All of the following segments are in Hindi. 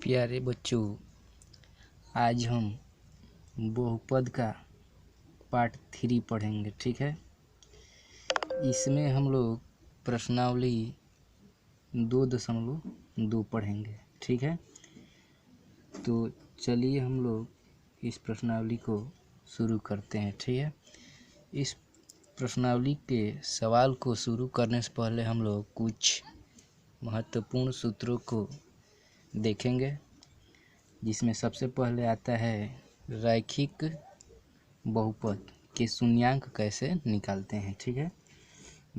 प्यारे बच्चों, आज हम बहुपद का पार्ट 3 पढ़ेंगे। ठीक है, इसमें हम लोग प्रश्नावली 2.2 पढ़ेंगे। ठीक है, तो चलिए हम लोग इस प्रश्नावली को शुरू करते हैं। ठीक है, इस प्रश्नावली के सवाल को शुरू करने से पहले हम लोग कुछ महत्वपूर्ण सूत्रों को देखेंगे, जिसमें सबसे पहले आता है रैखिक बहुपद के शून्यांक कैसे निकालते हैं। ठीक है,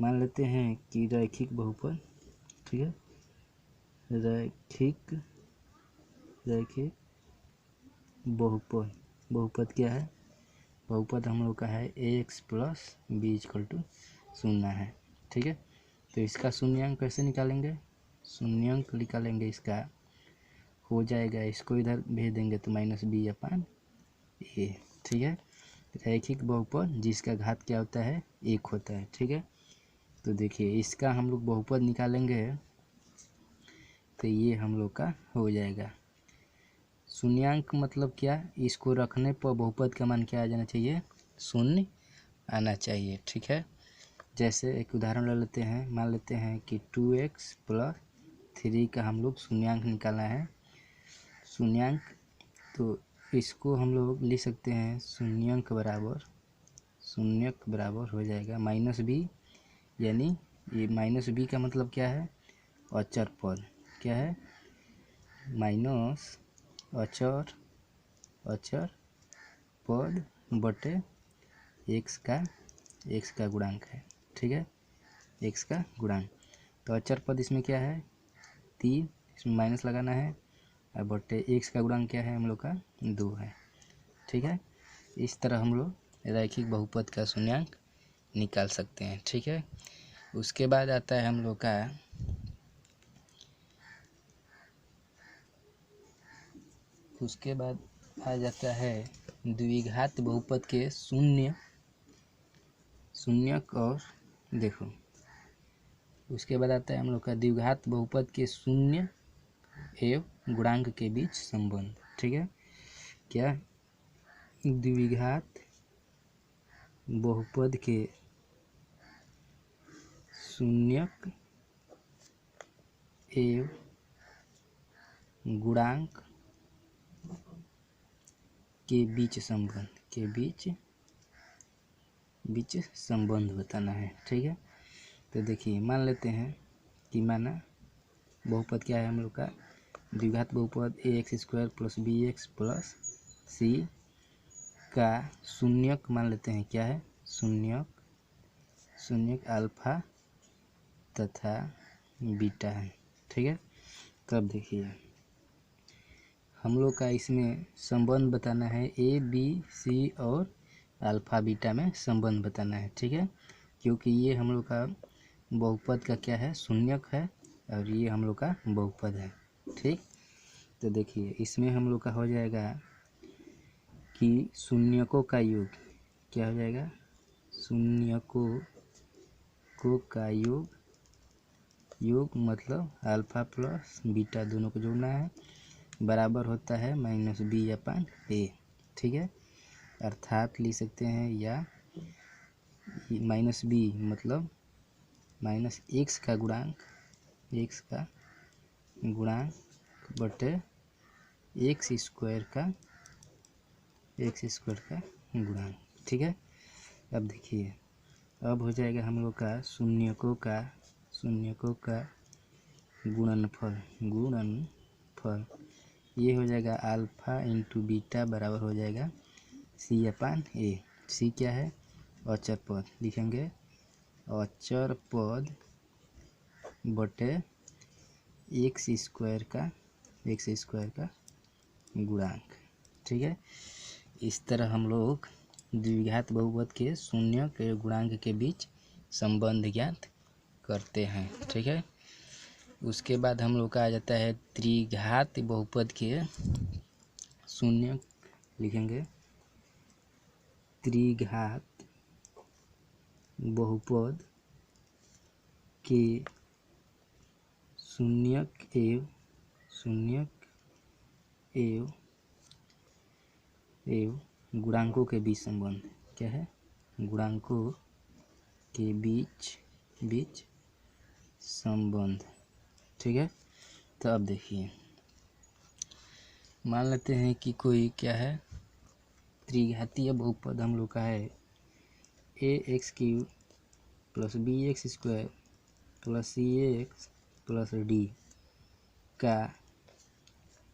मान लेते हैं कि रैखिक बहुपद, ठीक है, रैखिक बहुपद क्या है? बहुपद हम लोग का है ax + b = 0 है। ठीक है, तो इसका शून्यांक कैसे निकालेंगे? शून्यांक निकालेंगे इसका हो जाएगा, इसको इधर भेज देंगे तो -b/a। ठीक है, रैखिक बहुपद जिसका घात क्या होता है? 1 होता है। ठीक है, तो देखिए इसका हम लोग बहुपद निकालेंगे तो ये हम लोग का हो जाएगा। शून्यांक मतलब क्या? इसको रखने पर बहुपद का मान क्या आ जाना चाहिए? 0 आना चाहिए। ठीक है, जैसे एक उदाहरण ले लेते हैं, मान लेते हैं कि 2x + 3 का हम लोग शून्यांक निकालना है। शून्यांक तो इसको हम लोग लिख सकते हैं शून्यक बराबर हो जाएगा -b, यानी ये -b का मतलब क्या है? अचर पद। क्या है? अचर पद बटे x का गुणांक है। ठीक है, x का गुणांक, तो अचर पद इसमें क्या है? 3, इसमें माइनस लगाना है, और बटे x का गुणांक क्या है हम लोग का? 2 है। ठीक है, इस तरह हम लोग रैखिक बहुपद का शून्यांक निकाल सकते हैं। ठीक है, उसके बाद आता है हम लोग का आ जाता है द्विघात बहुपद के शून्यक, और देखो उसके बाद आता है हम लोग का द्विघात बहुपद के शून्य एवं गुणांक के बीच संबंध। ठीक है, क्या? द्विघात बहुपद के शून्यक एवं गुणांक के बीच संबंध बताना है। ठीक है, तो देखिए मान लेते हैं कि माना बहुपद क्या है हम लोग का? द्विघात बहुपद ax² + bx + c का शून्यक मान लेते हैं क्या है? शून्यक अल्फा तथा बीटा है। ठीक है, तब देखिए हम लोग का इसमें संबंध बताना है, a b c और अल्फा बीटा में संबंध बताना है। ठीक है, क्योंकि ये हम लोग का बहुपद का क्या है? शून्यक है, और ये हम लोग का बहुपद है। ठीक, तो देखिए इसमें हम लोग का हो जाएगा कि शून्यकों का योग क्या हो जाएगा? शून्यकों का योग मतलब अल्फा प्लस बीटा दोनों को जोड़ना है, बराबर होता है -b/a। ठीक है, अर्थात लिख सकते हैं, या -b मतलब -x का गुणांक बटे x² का गुणांक। ठीक है, अब देखिए अब हो जाएगा हम लोग का शून्यकों का गुणनफल। ये हो जाएगा अल्फा × बीटा बराबर हो जाएगा c/a। c क्या है? अचर पद, लिखेंगे अचर पद बटे x² का गुणांक। ठीक है, इस तरह हम लोग द्विघात बहुपद के शून्यक एवं गुणांक के बीच संबंध ज्ञात करते हैं। ठीक है, उसके बाद हम लोग का आ जाता है त्रिघात बहुपद के शून्यक, लिखेंगे त्रिघात बहुपद के शून्यक एव गुणांकों के बीच संबंध क्या है, गुणांकों के बीच संबंध। ठीक है, तो अब देखिए, मान लेते हैं कि कोई क्या है, त्रिघातीय बहुपद हम लोग का है ax³ + bx² + cx + d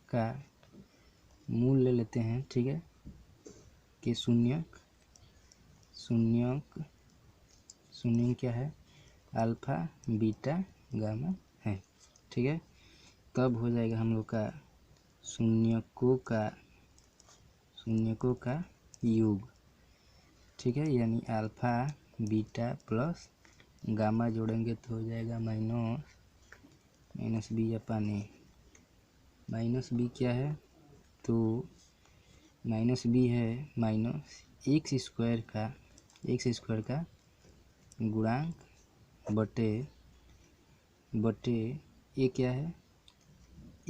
का मूल ले लेते हैं। ठीक है, कि शून्यक क्या है, अल्फा बीटा गामा है। ठीक है, तब हो जाएगा हम लोग का शून्यकों का योग। ठीक है, यानी अल्फा बीटा प्लस गामा जोड़ेंगे तो हो जाएगा माइनस बी अपन ए। माइनस बी क्या है, तो माइनस बी है माइनस x² का गुणांक बटे ये क्या है,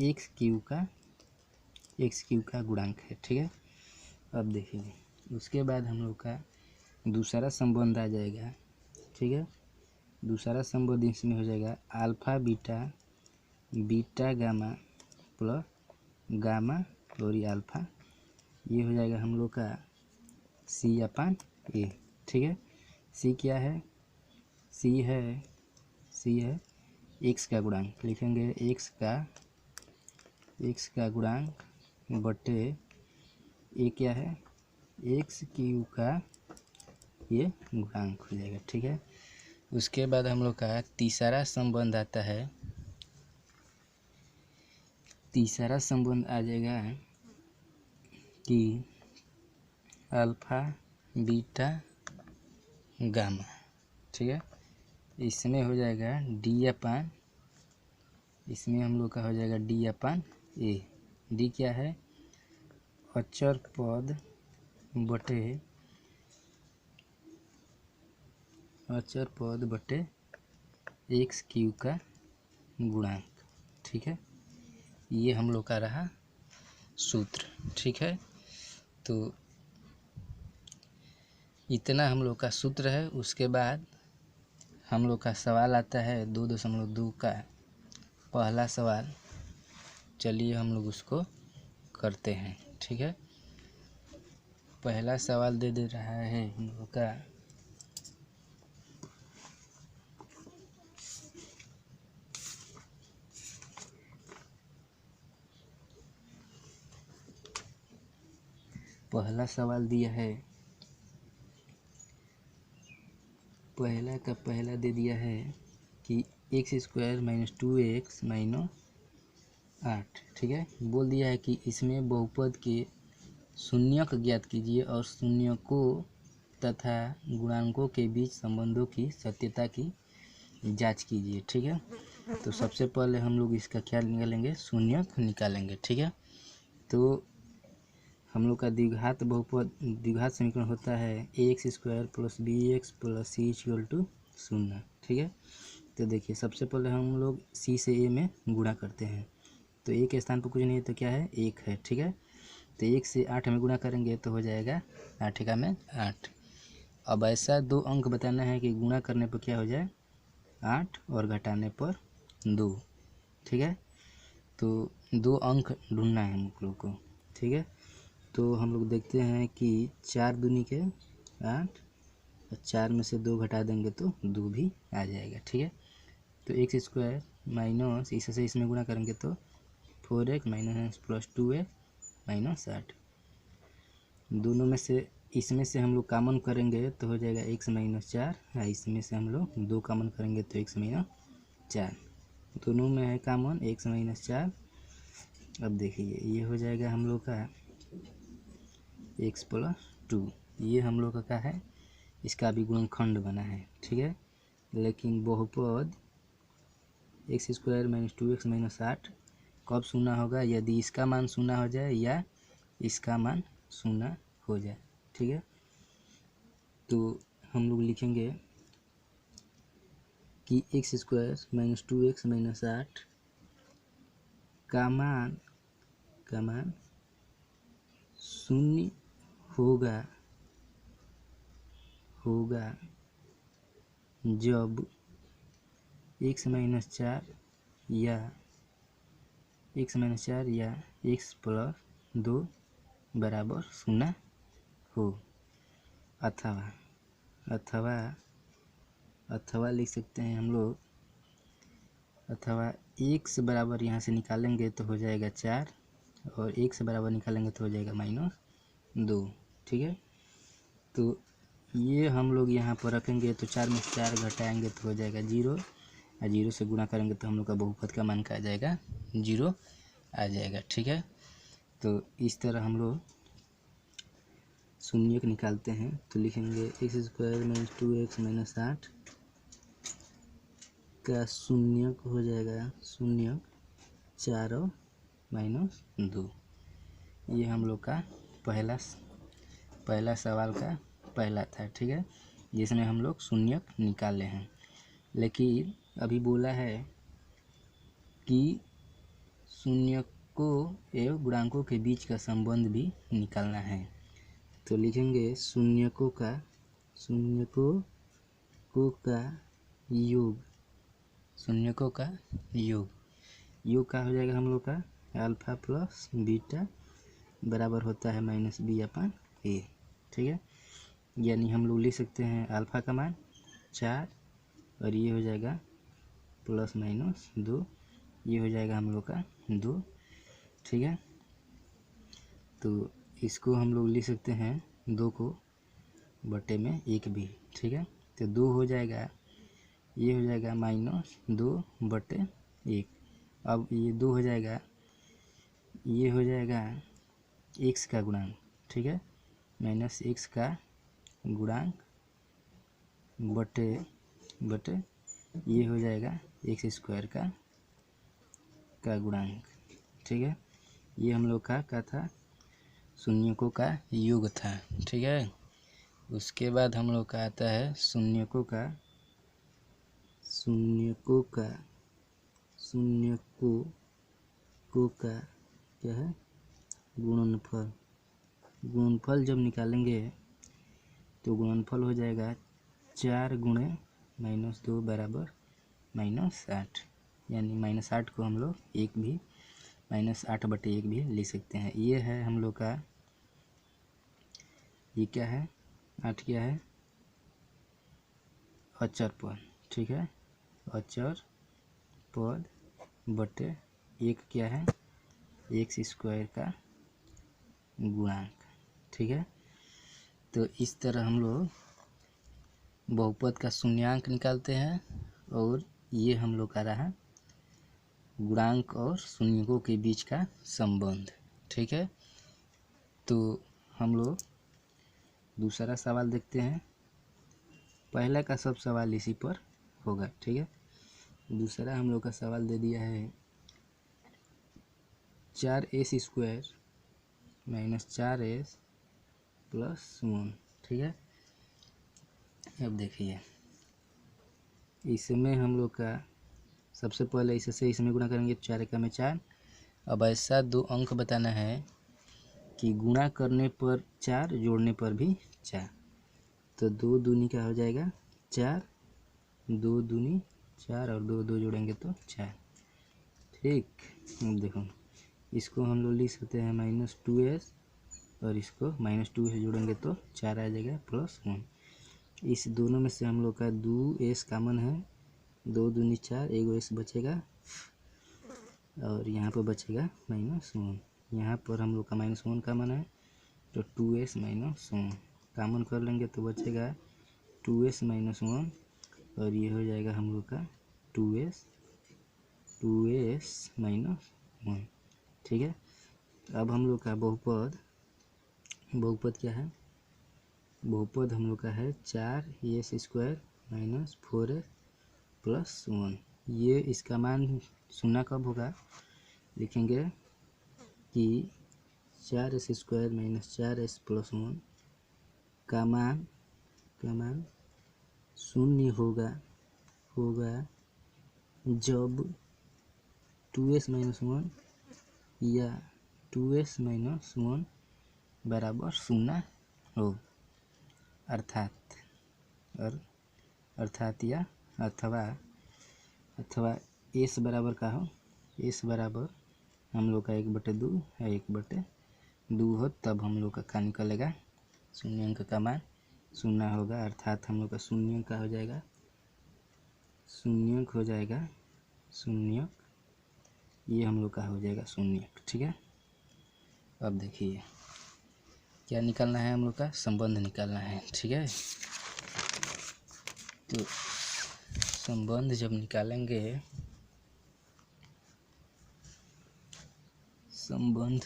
x³ का गुणांक है। ठीक है, अब देखिए उसके बाद हम लोग का दूसरा संबंध आ जाएगा। ठीक है, दूसरा संबंध इसमें हो जाएगा alpha beta gamma plus gamma और ये अल्फा, ये हो जाएगा हम लोग का c/a। ठीक है, c क्या है, c है x का गुणांक, लिखेंगे x का गुणांक बटे ये क्या है, x³ का ये गुणांक हो जाएगा। ठीक है, उसके बाद हम लोग का तीसरा संबंध आता है। तीसरा संबंध आ जाएगा कि अल्फा बीटा गामा। ठीक है, इसमें हो जाएगा इसमें हम लोग का हो जाएगा d/a। d क्या है, अचर पद बटे x³ का गुणांक। ठीक है, ये हम लोग का रहा सूत्र। ठीक है, तो इतना हम लोग का सूत्र है। उसके बाद हम लोग का सवाल आता है 2.2 का पहला सवाल। चलिए हम लोग उसको करते हैं। ठीक है, पहला सवाल दे रहा है हम लोग का पहला सवाल दिया है, पहला का पहला दे दिया है कि x² - 2x - 8। ठीक है, बोल दिया है कि इसमें बहुपद के शून्यक ज्ञात कीजिए और शून्यकों तथा गुणांकों के बीच संबंधों की सत्यता की जांच कीजिए। ठीक है, तो सबसे पहले हम लोग इसका क्या निकालेंगे, शून्यक निकालेंगे। ठीक है, तो हम लोग का द्विघात समीकरण होता है ax² + bx + c = 0। ठीक है, तो देखिए सबसे पहले हम लोग c से a में गुणा करते हैं, तो a के स्थान पर कुछ नहीं है तो क्या है, 1 है। ठीक है, तो 1 से 8 में गुणा करेंगे तो हो जाएगा 8 × में 8। अब ऐसा 2 अंक बताना है कि गुणा करने पर क्या हो जाए 8 और घटाने पर 2। ठीक है, तो 2 अंक ढूंढना है हम लोग को। ठीक है, तो हम लोग देखते हैं कि 4 दूनी के 8 और 4 में से 2 घटा देंगे तो 2 भी आ जाएगा। ठीक है, तो x² माइनस इससे इसमें गुणा करेंगे तो 4x - 2x - 8। दोनों में से इसमें से हम लोग कॉमन करेंगे तो हो जाएगा x - 4, और इसमें से हम लोग 2 कॉमन करेंगे तो x - 4। दोनों में है कॉमन x - 4। अब देखिए ये हो जाएगा हम लोग का x + 2। ये हम लोग का क्या है, इसका भी गुणनखंड बना है। ठीक है, लेकिन बहुपद x² - 2x - 8 कब शून्य होगा, यदि इसका मान शून्य हो जाए या इसका मान शून्य हो जाए। ठीक है, तो हम लोग लिखेंगे कि x² - 2x - 8 का का मान शून्य होगा जब x माइनस 4 या x प्लस 2 बराबर 0 हो, अथवा लिख सकते हैं हम लोग, अथवा x बराबर यहाँ से निकालेंगे तो हो जाएगा 4 और x बराबर निकालेंगे तो हो जाएगा -2। ठीक है, तो ये हम लोग यहाँ पर रखेंगे तो 4 में से 4 घटाएंगे तो हो जाएगा 0 और 0 से गुणा करेंगे तो हम लोग का बहुपद का मान क्या आ जाएगा 0 आ जाएगा। ठीक है, तो इस तरह हम लोग शून्यक निकालते हैं। तो लिखेंगे x² - 2x - 8 का शून्यक हो जाएगा 4 और -2। ये हम लोग का पहला सवाल का पहला था। ठीक है, जिसमें हम लोग शून्यक निकाले हैं, लेकिन अभी बोला है कि शून्यकों एवं गुणांकों के बीच का संबंध भी निकालना है। तो लिखेंगे शून्यकों का योग का हो जाएगा हम लोग का अल्फा प्लस बीटा बराबर होता है -b/a। ठीक है, यानी हम लोग लिख सकते हैं अल्फा का मान 4 और ये हो जाएगा +-2, ये हो जाएगा हम लोग का 2। ठीक है, तो इसको हम लोग लिख सकते हैं 2 को बटे में 1 भी। ठीक है, तो 2 हो जाएगा, ये हो जाएगा -2/1। अब ये 2 हो जाएगा, ये हो जाएगा x का गुणांक। ठीक है, -x का गुणांक बटे ये हो जाएगा x² का गुणांक। ठीक है, ये हम लोग का क्या था, शून्यकों का योग था। ठीक है, उसके बाद हम लोग का आता है शून्यकों का क्या है, गुणनफल जब निकालेंगे तो गुणनफल हो जाएगा 4 × -2 बराबर -8, यानी -8 को हम लोग -8/1 भी ले सकते हैं। ये है हम लोग का, ये क्या है, 8 क्या है, अचर पद। ठीक है, अचर पद बटे 1 क्या है, x² का गुणांक। ठीक है, तो इस तरह हम लोग बहुपद का शून्यांक निकालते हैं, और ये हम लोग का रहा गुणांक और शून्यकों के बीच का संबंध। ठीक है, तो हम लोग दूसरा सवाल देखते हैं। पहला का सब सवाल इसी पर होगा। ठीक है, दूसरा हम लोग का सवाल दे दिया है 4s² - 4s + 1। ठीक है, अब देखिए, इसमें हम लोग का सबसे पहले इसमें गुणा करेंगे, 4 × 4। अब ऐसा 2 अंक बताना है कि गुणा करने पर 4, जोड़ने पर भी 4। तो 2 दूनी का हो जाएगा 4, 2 दूनी 4 और 2 जोड़ेंगे तो 4। ठीक, अब देखो, इसको हम लोग लिख सकते हैं -2s और इसको -2 से जोड़ेंगे तो 4 आ जाएगा +1। इस दोनों में से हम लोग का 2s कॉमन है, 2 दूनी 4, 1 s बचेगा और यहाँ पर बचेगा -1। यहाँ पर हम लोग का -1 कॉमन है, तो 2s - 1 कॉमन कर लेंगे तो बचेगा 2s - 1 और ये हो जाएगा हम लोग का 2s - 1। ठीक है, अब हम लोग का बहुपद क्या है, बहुपद हम लोग का है 4s² - 4s + 1। ये इसका मान 0 कब होगा, लिखेंगे कि 4s² - 4s + 1 का मान 0 होगा जब 2s - 1 या 2x माइनस 1 बराबर 0 हो, अर्थात या अथवा एस बराबर का हो, एस बराबर हम लोग का 1/2 है, 1/2 हो, तब हम लोग का निकलेगा शून्यंक का मान 0 होगा। अर्थात हम लोग का शून्यंक का हो जाएगा, शून्यंक, ये हम लोग का हो जाएगा शून्यंक। ठीक है, अब देखिए क्या निकालना है, हम लोग का संबंध निकालना है। ठीक है, तो संबंध जब निकालेंगे, संबंध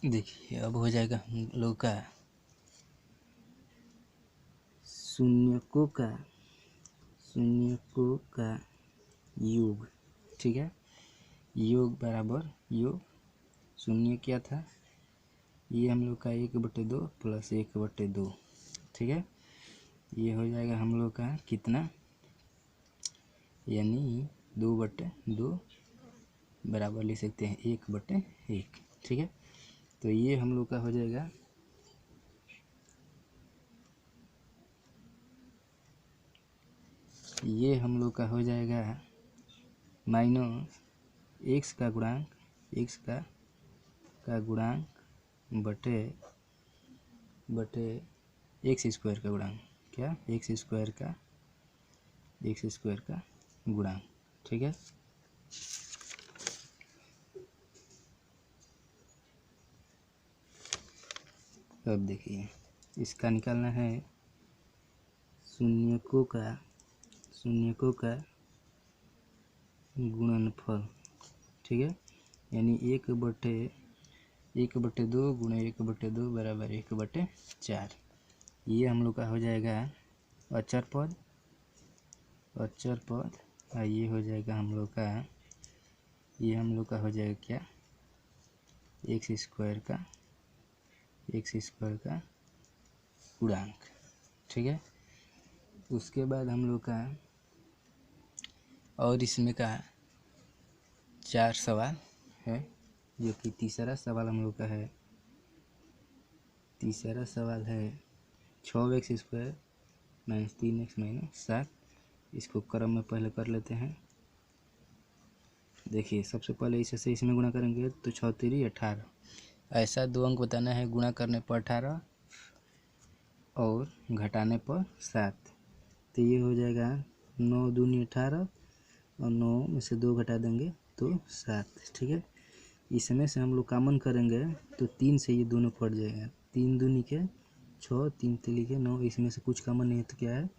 देखिए अब हो जाएगा हम लोग का शून्यकों का योग। ठीक है, योग बराबर योग शून्य क्या था, ये हम लोग का 1/2 प्लस 1/2। ठीक है, ये हो जाएगा हम लोग का कितना, यानी 2/2 बराबर लिख सकते हैं 1/1। ठीक है, तो ये हम लोग का हो जाएगा माइनस एक्स का गुणांक बटे एक्स स्क्वायर का गुणांक, क्या एक्स स्क्वायर का गुणांक। ठीक है, अब देखिए इसका निकालना है शून्यकों का गुणनफल। ठीक है, यानी 1/2 गुणे 1/2 बराबर 1/4। ये हम लोग का हो जाएगा अचर पद, और ये हो जाएगा हम लोग का हो जाएगा क्या, एक्स स्क्वायर का गुणांक। ठीक है, उसके बाद हम लोग का और इसमें का 4 सवाल है, जो कि तीसरा सवाल हम लोग का है, 6x² माइनस 3x माइनस 7। इसको क्रम में पहले कर लेते हैं। देखिए सबसे पहले इसे इसमें गुणा करेंगे तो 6 3 18, ऐसा 2 अंक बताना है, गुणा करने पर 18 और घटाने पर 7। तो ये हो जाएगा 9 दूनी 18 और 9 में से 2 घटा देंगे तो 7। ठीक है, इसमें से हम लोग कॉमन करेंगे तो 3 से ये दोनों कट जाएगा, 3 दूनी के 6, 3 तिली के 9, इसमें से कुछ कॉमन नहीं है तो क्या है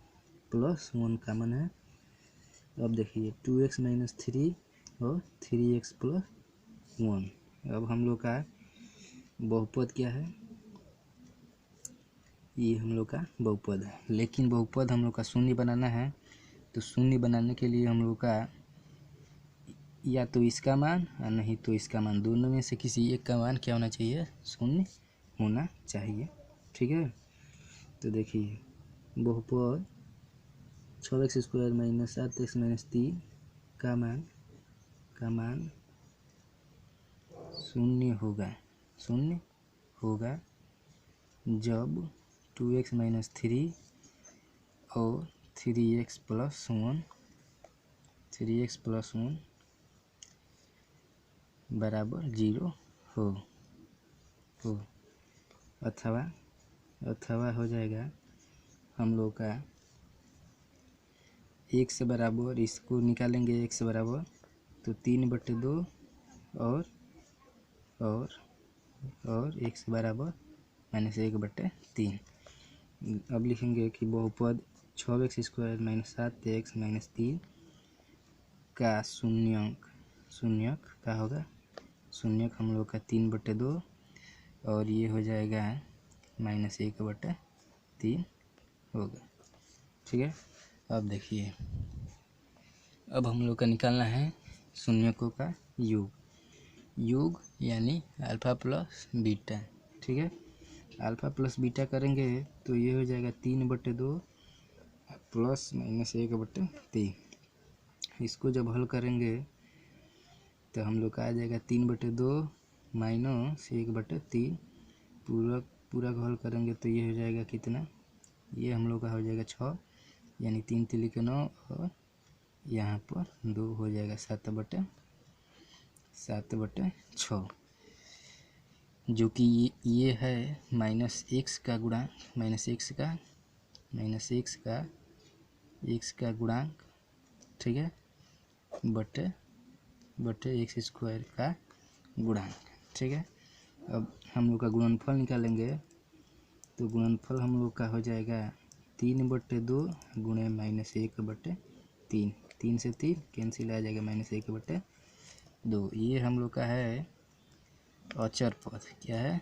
+1 कॉमन है। अब देखिए 2x माइनस 3 और 3x प्लस 1। अब हम लोग का बहुपद क्या है, ये हम लोग का बहुपद है, लेकिन बहुपद हम लोग का शून्य बनाना है। तो शून्य बनाने के लिए हम लोग का या तो इसका मान और नहीं तो इसका मान, दोनों में से किसी एक का मान क्या होना चाहिए, शून्य होना चाहिए। ठीक है, तो देखिए बहुपद 6x² माइनस 7x माइनस 3 का मान शून्य होगा जब 2x माइनस 3 और 3x प्लस 1 बराबर 0 हो, अथवा हो जाएगा हम लोग का x बराबर, इसको निकालेंगे x बराबर तो 3/2 और x बराबर -1/3। अब लिखेंगे कि बहुपद 6x² माइनस 7x माइनस 3 का शून्यक का होगा, शून्यक हम लोग का 3/2 और ये हो जाएगा -1/3 होगा। ठीक है, अब देखिए अब हम लोग का निकालना है शून्यकों का योग यानी अल्फ़ा प्लस बीटा। ठीक है, अल्फ़ा प्लस बीटा करेंगे तो ये हो जाएगा 3/2 प्लस -1/3। इसको जब हल करेंगे तो हम लोग का आ जाएगा 3/2 -1/3 पूरा हल करेंगे तो ये हो जाएगा कितना, ये हम लोग का हो जाएगा 6, यानी 3 3 के 9 और यहाँ पर 2 हो जाएगा 7/6, जो कि ये है -x का गुणांक, -x का गुणांक, ठीक है, बटे x² का गुणांक, ठीक है। अब हम लोग का गुणनफल निकालेंगे तो गुणनफल हम लोग का हो जाएगा 3/2 गुणे -1/3, 3 से 3 कैंसिल आ जाएगा, -1/2। ये हम लोग का है अचर पद, क्या है,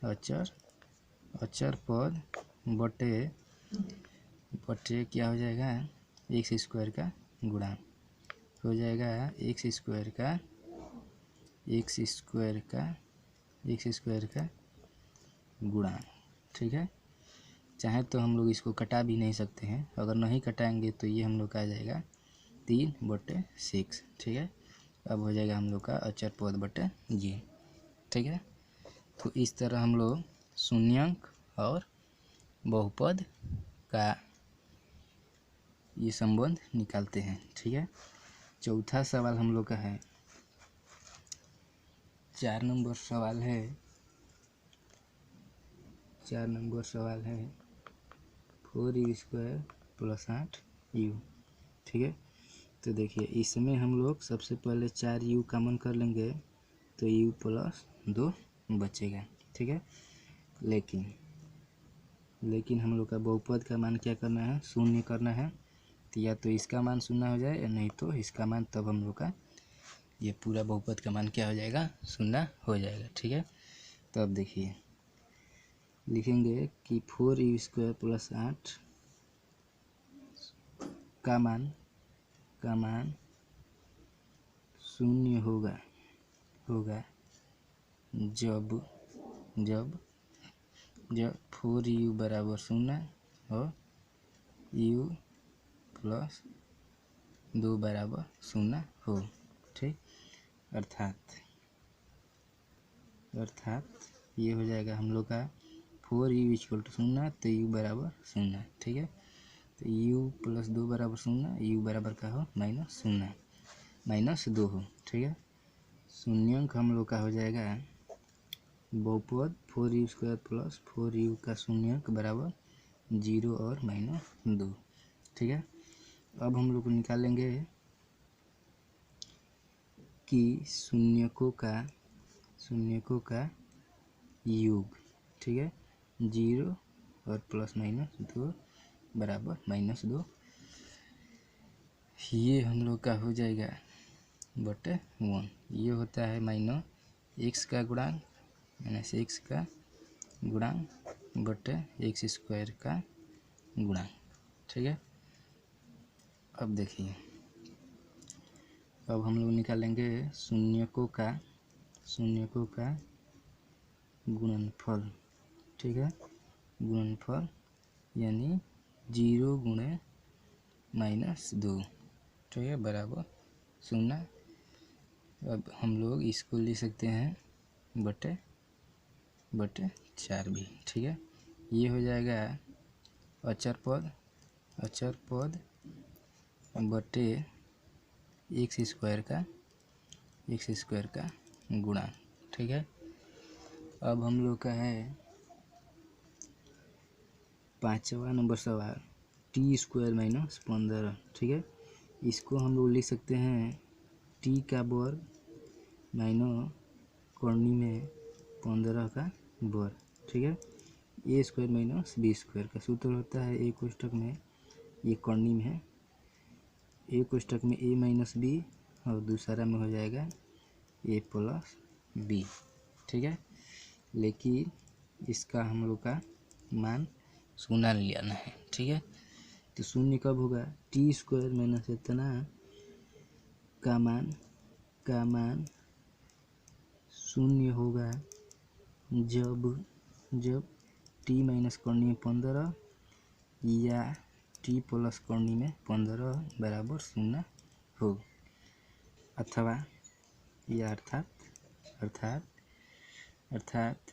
अचर पद बटे क्या हो जाएगा, x² का गुणांक हो जाएगा, x² का गुणांक, ठीक है। चाहे तो हम लोग इसको कटा भी नहीं सकते हैं, अगर नहीं कटाएंगे तो ये हम लोग का आ जाएगा 3/6, ठीक है। अब हो जाएगा हम लोग का अचर पद बटे ये, ठीक है। तो इस तरह हम लोग शून्यंक और बहुपद का ये संबंध निकालते हैं, ठीक है। चौथा सवाल हम लोग का है, 4 नंबर सवाल है, 4u² + 8u, ठीक है। तो देखिए इसमें हम लोग सबसे पहले 4u कॉमन कर लेंगे तो u + 2 बचेगा, ठीक है। लेकिन हम लोग का बहुपद का मान क्या करना है, शून्य करना है, तो या तो इसका मान शून्य हो जाए या नहीं तो इसका मान, तब हम लोग का ये पूरा बहुपद का मान क्या हो जाएगा, शून्य हो जाएगा, ठीक है। तो अब देखिए लिखेंगे कि 4u² + 8 का मान शून्य होगा जब 4u बराबर 0 और u + 2 बराबर 0 हो, ठीक। अर्थात ये हो जाएगा हम लोग का 4u = 0 तो u बराबर 0, ठीक है। तो u + 2 बराबर 0, u बराबर का हो -2 हो, ठीक है। शून्यंक हम लोग का हो जाएगा बहुपद 4u² + 4u का शून्यंक बराबर 0 और -2, ठीक है। अब हम लोग निकालेंगे कि शून्यकों का योग, ठीक है, 0 और +-2 बराबर -2, ये हम लोग का हो जाएगा बटे 1। ये होता है -x का गुणांक -x का गुणांक बटे x² का गुणांक, ठीक है। अब देखिए, अब हम लोग निकालेंगे शून्यकों का गुणनफल, ठीक है, गुणनफल यानी 0 गुणे -2, ठीक है, बराबर 0। अब हम लोग इसको लिख सकते हैं बटे 4 भी, ठीक है। ये हो जाएगा अचर पद बटे x² का गुणांक, ठीक है। अब हम लोग का है 5वां नंबर सवाल, t² - 15, ठीक है। इसको हम लोग लिख सकते हैं t का वर्ग करनी में 15 का वर्ग, ठीक है। a² - b² का सूत्र होता है, एक कोष्ठक में, ये करनी में है, एक कोष्ठक में a - b और दूसरा में हो जाएगा a + b, ठीक है। लेकिन इसका हम लोग का मान शून्य लेना है, ठीक है। तो शून्य कब होगा, t² - इतना का मान शून्य होगा जब t - करनी में 15 या t + करनी में 15 बराबर 0 हो, अथवा या अर्थात अर्थात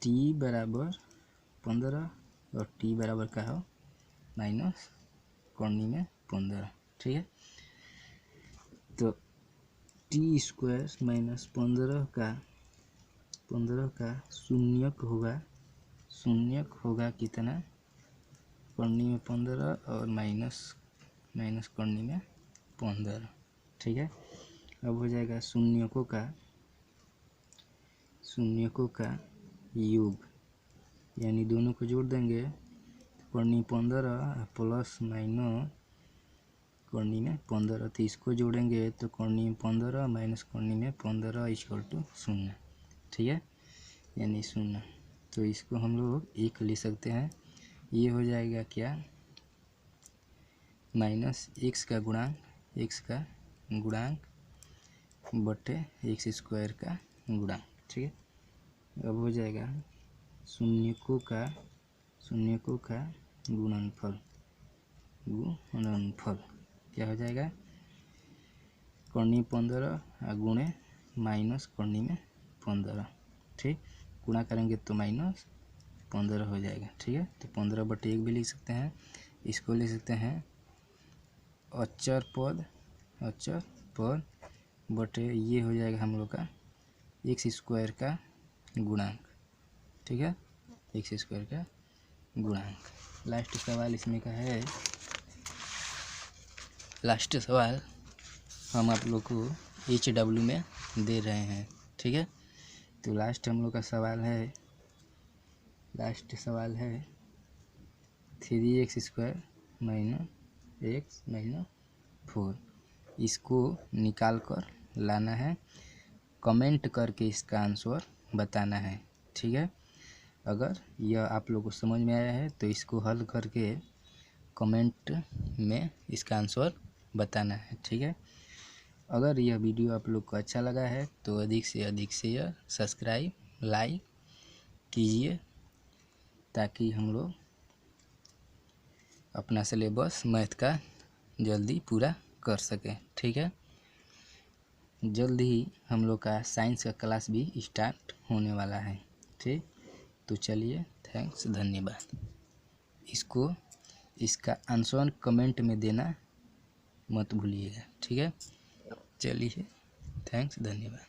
टी बराबर 15 और टी बराबर का हो माइनस कोणी में 15। ठीक है, तो टी स्क्वायर माइनस 15 का शून्यक होगा कितना, कोणी में 15 और माइनस कोणी में 15। ठीक है, अब हो जाएगा शून्यकों का योग, यानी दोनों को जोड़ देंगे, कोणी 15 प्लस माइनस कोणी में 15, तो इसको जोड़ेंगे तो कोणी में 15 माइनस कोणी में 15 इक्वल टू 0। ठीक है, यानी 0। तो इसको हम लोग एक लिख सकते हैं, ये हो जाएगा क्या, माइनस एक्स का गुणांक बटे एक्स स्क्वायर का गुणांक। ठीक है, अब हो जाएगा शून्यकों का गुणनफल क्या हो जाएगा, कोणी 15 गुणे माइनस कोणी में 15। ठीक, गुणा करेंगे तो माइनस 15 हो जाएगा। ठीक है, तो 15 बटे 1 भी लिख सकते हैं, इसको लिख सकते हैं अचर पद बटे ये हो जाएगा हम लोग का एक्स स्क्वायर का गुणांक। ठीक है, एक्स स्क्वायर का गुणांक। लास्ट सवाल इसमें का है, लास्ट सवाल हम आप लोग को HW में दे रहे हैं। ठीक है, तो लास्ट हम लोग का सवाल है 3x² माइनस x माइनस 4, इसको निकाल कर लाना है, कमेंट करके इसका आंसर बताना है। ठीक है, अगर यह आप लोग को समझ में आया है तो इसको हल करके कमेंट में इसका आंसर बताना है। ठीक है, अगर यह वीडियो आप लोग को अच्छा लगा है तो अधिक से अधिक शेयर, सब्सक्राइब, लाइक कीजिए, ताकि हम लोग अपना सिलेबस मैथ का जल्दी पूरा कर सकें। ठीक है, जल्द ही हम लोग का साइंस का क्लास भी स्टार्ट होने वाला है। ठीक, तो चलिए, थैंक्स, धन्यवाद। इसका आंसर कमेंट में देना मत भूलिएगा। ठीक है, चलिए, थैंक्स, धन्यवाद।